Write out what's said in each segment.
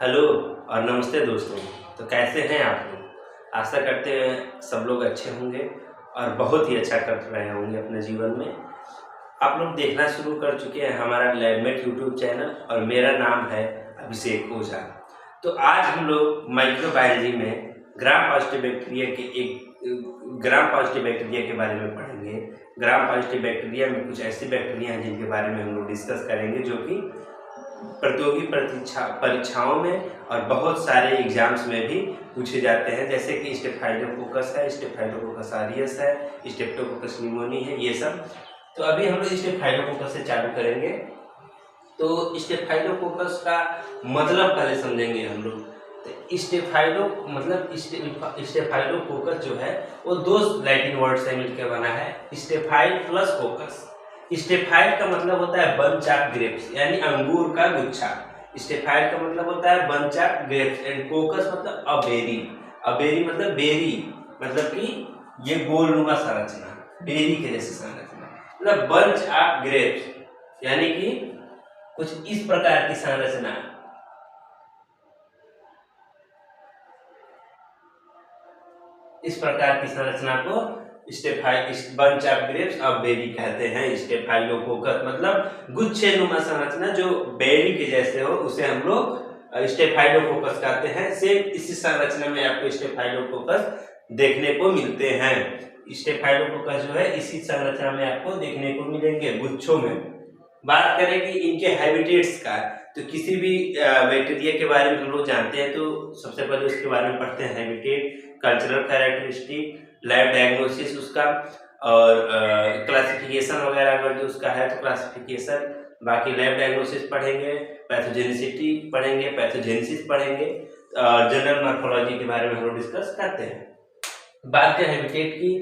Hello और नमस्ते दोस्तों। तो कैसे हैं आप लोग? आशा करते हैं सब लोग अच्छे होंगे और बहुत ही अच्छा कर रहे होंगे अपने जीवन में। आप लोग देखना शुरू कर चुके हैं हमारा लैबमेट यूट्यूब चैनल और मेरा नाम है अभिषेक ओझा। तो आज हम लोग माइक्रोबायोलॉजी में ग्राम पॉजिटिव बैक्टीरिया के बारे में पढ़ेंगे। ग्राम पॉजिटिव बैक्टीरिया में कुछ ऐसी बैक्टीरिया हैं जिनके बारे में हम लोग डिस्कस करेंगे जो कि प्रतियोगी परीक्षाओं में और बहुत सारे एग्जाम्स में भी पूछे जाते हैं, जैसे कि स्टेफाइलोकोकस है, स्टेफाइलोकोकस ऑरियस है, स्टेप्टोकोकस निमोनी है, ये सब। तो अभी हम लोग स्टेफाइलोकोकस से चालू करेंगे। तो स्टेफाइलोकोकस का मतलब पहले समझेंगे हम लोग। तो स्टेफाइलोकोकस जो है वो दो लैटिन वर्ड से मिलकर बना है, स्टेफाइल प्लस कोकस। स्टेफाइल का मतलब होता है बंच ऑफ ग्रेप्स, यानी अंगूर का गुच्छा। स्टेफाइल का मतलब होता है बंच ऑफ ग्रेप्स एंड कोकस मतलब अबेरी। अबेरी मतलब बेरी, मतलब कि ये गोलनुमा संरचना, बेरी के जैसी संरचना, मतलब बंच ऑफ ग्रेप्स, यानी कि कुछ इस प्रकार की संरचना। इस प्रकार की संरचना को bunch of grapes of berry कहते हैं। स्टेफाइलोकोकस मतलब गुच्छेनुमा संरचना जो बेरी के जैसे हो, उसे हम लोग स्टेफाइलोकोकस कहते हैं। सेम इसी संरचना में आपको स्टेफाइलोकोकस देखने को मिलते हैं। स्टेफाइलोकोकस जो है इसी संरचना में आपको देखने को मिलेंगे गुच्छों में। बात करें कि इनके हैबिटेट्स का, तो किसी भी बैक्टीरिया के बारे में हम लोग जानते हैं तो सबसे पहले उसके बारे में पढ़ते हैं habitat, cultural characteristic, lab diagnosis उसका, और क्लासिफिकेशन वगैरह अगर जो उसका है तो क्लासिफिकेशन। बाकी लैब डायग्नोसिस पढ़ेंगे, पैथोजेनिसिटी पढ़ेंगे, पैथोजेनेसिस पढ़ेंगे, और जनरल मॉर्फोलॉजी के बारे में हम लोग डिस्कस करते हैं। बात करें हैबिटेट की,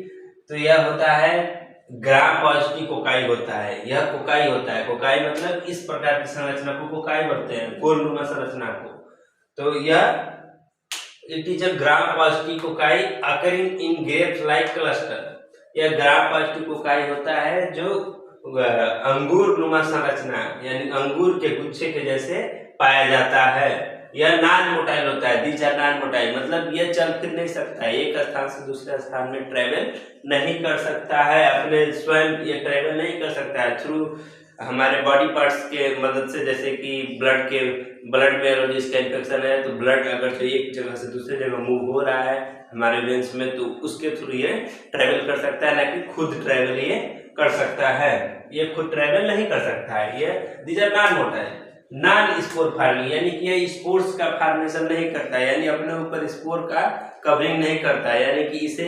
तो यह होता है ग्राम पॉजिटिव कोकाई होता है। यह कोकाई होता है, कोकाई मतलब इस प्रकार की संरचना को कोकाई बोलते हैं, गोलनुमा संरचना को। तो यह it is a gram positive cocci occurring in grapes like cluster. यह ग्राम पॉजिटिव कोकाई होता है जो अंगूर नुमा संरचना, यानी अंगूर के गुच्छे के जैसे पाया जाता है। यह नॉन मोटाइल होता है, दीज आर नॉन मोटाइल, मतलब यह चल फिर नहीं सकता है, एक स्थान से दूसरे स्थान में ट्रेवल नहीं कर सकता है, अपने स्वयं ये ट्रेवल नहीं कर सकता है थ्रू हमारे बॉडी पार्ट्स के मदद से, जैसे कि ब्लड में अगर इसका इन्फेक्शन है तो ब्लड अगर जो एक जगह से दूसरे जगह मूव हो रहा है हमारे वेन्स में, तो उसके थ्रू ये ट्रेवल कर सकता है, ना कि खुद ट्रेवल ये कर सकता है। ये खुद ट्रेवल नहीं कर सकता है। ये these are non motile, non spore forming, यानी कि ये स्पोर्स का फॉर्मेशन नहीं करता है, यानी अपने ऊपर स्पोर का कवरिंग नहीं करता है, यानी कि इसे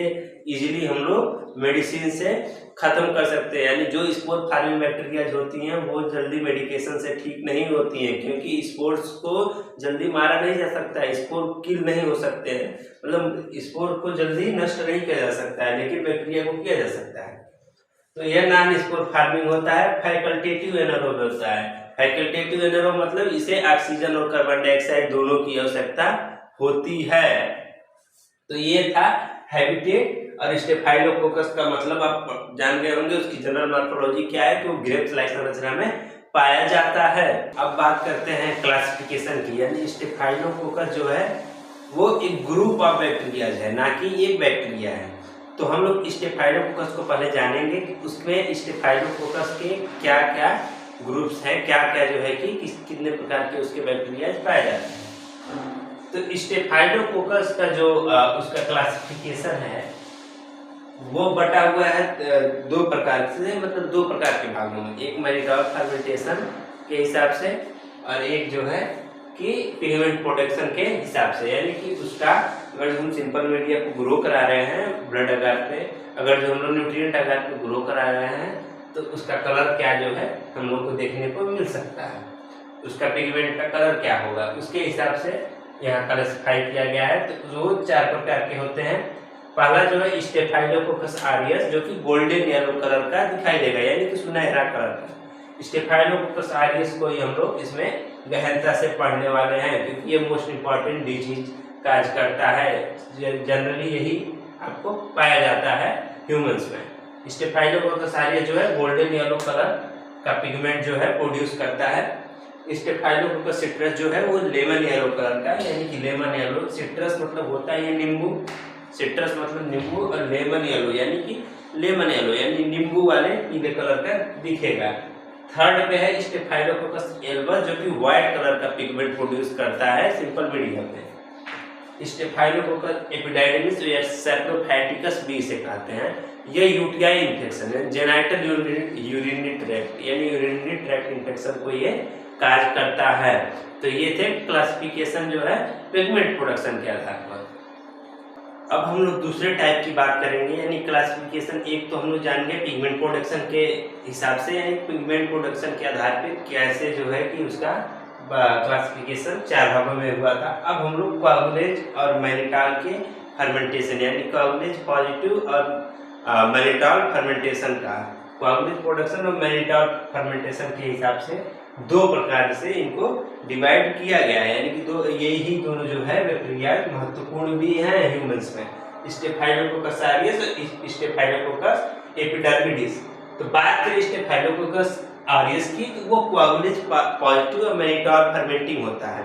इजीली हम लोग मेडिसिन से खत्म कर सकते हैं। यानी जो स्पोर फार्मिंग बैक्टीरिया होती हैं वो जल्दी मेडिकेशन से ठीक नहीं होती हैं, क्योंकि स्पोर्स को जल्दी मारा नहीं जा सकता है, स्पोर किल नहीं हो सकते हैं, मतलब स्पोर को जल्दी नष्ट नहीं किया जा सकता है, लेकिन बैक्टीरिया को किया जा सकता है। तो यह नॉन स्पोर फार्मिंग होता है। फैकल्टेटिव एनारोब होता है। फैकल्टेटिव एनारोब मतलब इसे ऑक्सीजन और कार्बन डाइऑक्साइड दोनों की आवश्यकता होती है। तो ये था हैबिटेट। और स्टेफाइलोकोकस का मतलब आप जान गए होंगे, उसकी जनरल मॉर्फोलॉजी क्या है, कि वो ग्रेप्स लाइक संरचना में पाया जाता है। अब बात करते हैं क्लासिफिकेशन की, यानी स्टेफाइलोकोकस जो है वो एक ग्रुप ऑफ बैक्टीरिया है, ना कि एक बैक्टीरिया है। तो हम लोग स्टेफाइलोकोकस को पहले जानेंगे कि उसमें स्टेफाइलोकोकस के क्या क्या ग्रुप्स हैं, क्या क्या जो है कि कितने प्रकार के उसके बैक्टीरिया पाए जाते हैं। तो स्टेफाइलोकोकस का जो उसका क्लासिफिकेशन है वो बटा हुआ है दो प्रकार से, मतलब दो प्रकार के भागों में। एक मैरिडॉल फर्मेंटेशन के हिसाब से और एक जो है कि पिगमेंट प्रोटेक्शन के हिसाब से, यानी कि उसका अगर हम सिंपल मीडिया को ग्रो करा रहे हैं ब्लड आधार पे, अगर जो हम लोग न्यूट्रिएंट आधार पे ग्रो करा रहे हैं, तो उसका कलर क्या जो है हम लोग को देखने को मिल सकता है, उसका पिगमेंट का कलर क्या होगा, उसके हिसाब से यहाँ क्लासिफाई किया गया है। तो वो चार प्रकार के होते हैं। पहला जो है स्टेफाइलोकोकस ऑरियस, जो कि गोल्डन येलो कलर का दिखाई देगा, यानी कि सुनहरा कलर का। स्टेफाइलोकोकस ऑरियस को ही हम लोग इसमें गहनता से पढ़ने वाले हैं, क्योंकि ये मोस्ट इंपॉर्टेंट डिजीज काज करता है। जनरली यही आपको पाया जाता है ह्यूमंस में। स्टेफाइलोकोकस ऑरियस जो है गोल्डन येलो कलर का पिगमेंट जो है प्रोड्यूस करता है। स्टेफाइलोकोकस सिट्रस जो है वो लेमन येलो कलर का है, यानी कि लेमन येलो। सिट्रस मतलब होता है ये नींबू, सिट्रस मतलब नींबू, और लेमन येलो यानी कि लेमन येलो यानी नींबू वाले पीले कलर का दिखेगा। थर्ड पे है स्टेफाइलोकोकस एल्बस जो कि व्हाइट कलर का पिगमेंट प्रोड्यूस करता है सिंपल मीडियम में। स्टेफाइलोकोकस एपिडाइडिमिस या सेप्रोफाइटिकस भी इसे कहते हैं। यह यूटीआई इन्फेक्शन है, जेनाइटल यूरिनरी ट्रैक्ट यानी यूरिनरी ट्रैक्ट इन्फेक्शन को ये कार्य करता है। तो ये थे क्लासिफिकेशन जो है पिगमेंट प्रोडक्शन के आधार पर। अब हम लोग दूसरे टाइप की बात करेंगे, यानी क्लासिफिकेशन। एक तो हम लोग जान गए पिगमेंट प्रोडक्शन के हिसाब से, यानी पिगमेंट प्रोडक्शन के आधार पे कैसे जो है कि उसका क्लासिफिकेशन 4 भागों में हुआ था। अब हम लोग कोआगुलेज और मैनिटॉल के फर्मेंटेशन, यानी कोआगुलेज पॉजिटिव और मैनिटॉल फर्मेंटेशन का, कोआगुलेज प्रोडक्शन और मैनिटॉल फर्मेंटेशन के हिसाब से 2 प्रकार से इनको डिवाइड किया गया है, यानी कि यही दोनों जो है वे प्रक्रियाएं महत्वपूर्ण भी हैं ह्यूमंस में, स्टेफाइलोकोकस ऑरियस और स्टेफाइलोकोकस एपिडर्मिडिस। तो बात करें स्टेफाइलोकोकस ऑरियस की, तो वो कोआगुलेज पॉजिटिव और मैनिटॉल फर्मेंटिंग होता है।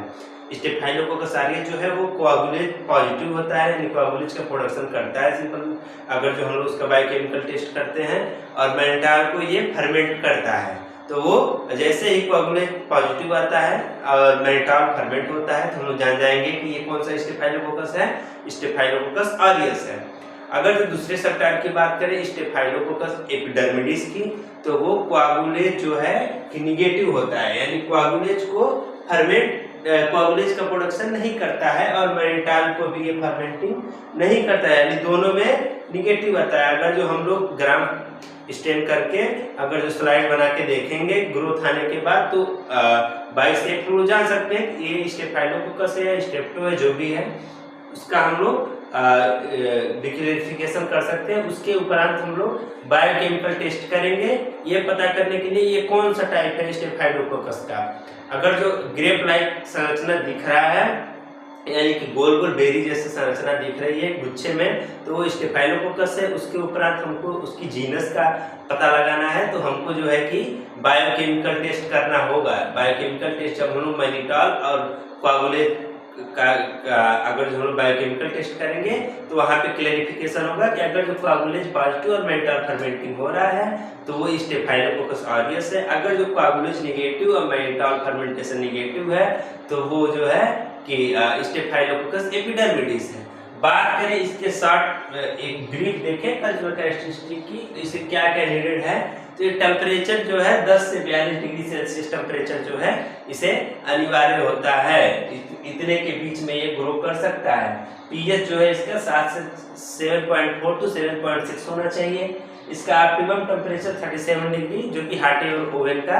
स्टेफाइलोकोकस ऑरियस जो है वो कोआगुलेज पॉजिटिव होता है, यानी कोआगुलेज का प्रोडक्शन करता है सिंपल, अगर जो हम लोग उसका बायोकेमिकल टेस्ट करते हैं, और मैनिटॉल को ये फर्मेंट करता है। तो वो जैसे ही कोआगुलेज पॉजिटिव आता है और मैनिटॉल फर्मेंट होता है, तो हम लोग जान जाएंगे कि ये कौन सा स्टेफाइलोकोकस है, स्टेफाइलोकोकस ऑरियस है। अगर जो दूसरे सब टाइप की बात करें स्टेफाइलोकोकस एपिडर्मिडिस की, तो वो कोआगुलेज जो है कि निगेटिव होता है, यानी कोआगुलेज को फर्मेंट कोआगुलेज का प्रोडक्शन नहीं करता है, और मैनिटॉल को भी ये फर्मेंटिंग नहीं करता है, यानी दोनों में निगेटिव आता है। अगर जो हम लोग ग्राम स्टेन करके अगर जो स्लाइड बना के देखेंगे ग्रोथ आने के बाद, तो बाई से हम लोग जान सकते हैं कि ये स्टेफाइलोकोकस है या स्टेप्टो है, जो भी है उसका हम लोग डिक्लेरिफिकेशन कर सकते हैं। उसके उपरांत हम लोग बायोकेमिकल टेस्ट करेंगे ये पता करने के लिए ये कौन सा टाइप है स्टेफाइलोकोकस का। अगर जो ग्रेप लाइक संरचना दिख रहा है, यानी कि गोल गोल बेरी जैसे संरचना दिख रही है गुच्छे में, तो वो स्टेफाइलोकोकस है। उसके उपरांत हमको उसकी जीनस का पता लगाना है, तो हमको जो है कि बायोकेमिकल टेस्ट करना होगा। बायोकेमिकल टेस्ट जब हम लोग मैनिटॉल और कोआगुलेज का अगर जो हम लोग बायोकेमिकल टेस्ट करेंगे, तो वहाँ पे क्लैरिफिकेशन होगा कि अगर जो कोआगुलेज पॉजिटिव और मैनिटॉल फर्मेंटिंग हो रहा है, तो वो स्टेफाइलोकोकस ऑरियस है। अगर जो कोआगुलेज नेगेटिव और मैनिटॉल फर्मेंटेशन नेगेटिव है, तो वो जो है कि स्टेफाइलोकोकस एपिडर्मिडिस है। बात करें इसके शॉर्ट एक ब्रीफ देखें कल्चरल कैरेक्टरिस्टिक की, तो इसे क्या क्या नीडेड है। तो ये टेम्परेचर जो है 10 से 42 डिग्री सेल्सियस टेम्परेचर जो है इसे अनिवार्य होता है, इतने के बीच में ये ग्रो कर सकता है। पीएच जो है इसका 7 से 7.4 to 7.6 होना चाहिए। इसका ऑप्टिमम टेम्परेचर 37 डिग्री जो कि हॉट एयर ओवन का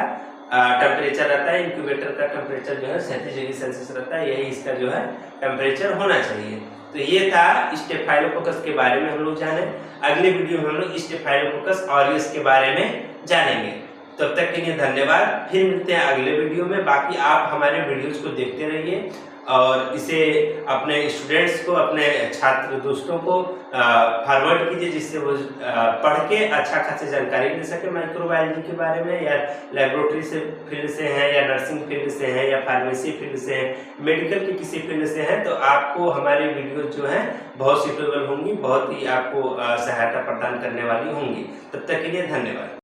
टेम्परेचर रहता है, इंक्यूबेटर का टेम्परेचर जो है 37 डिग्री सेल्सियस रहता है, यही इसका जो है टेम्परेचर होना चाहिए। तो ये था स्टेफाइलोकोकस के बारे में हम लोग जाने। अगले वीडियो में हम लोग स्टेफाइलोकोकस ऑरियस के बारे में जानेंगे। तब तक के लिए धन्यवाद, फिर मिलते हैं अगले वीडियो में। बाकी आप हमारे वीडियोस को देखते रहिए और इसे अपने स्टूडेंट्स को, अपने छात्र दोस्तों को फॉरवर्ड कीजिए, जिससे वो पढ़ के अच्छा खासी जानकारी ले सके माइक्रोबायोलॉजी के बारे में, या लेबोरेटरी से फील्ड से हैं, या नर्सिंग फील्ड से हैं, या फार्मेसी फील्ड से हैं, मेडिकल की किसी फील्ड से हैं, तो आपको हमारी वीडियो जो है बहुत सूटेबल होंगी, बहुत ही आपको सहायता प्रदान करने वाली होंगी। तब तक के लिए धन्यवाद।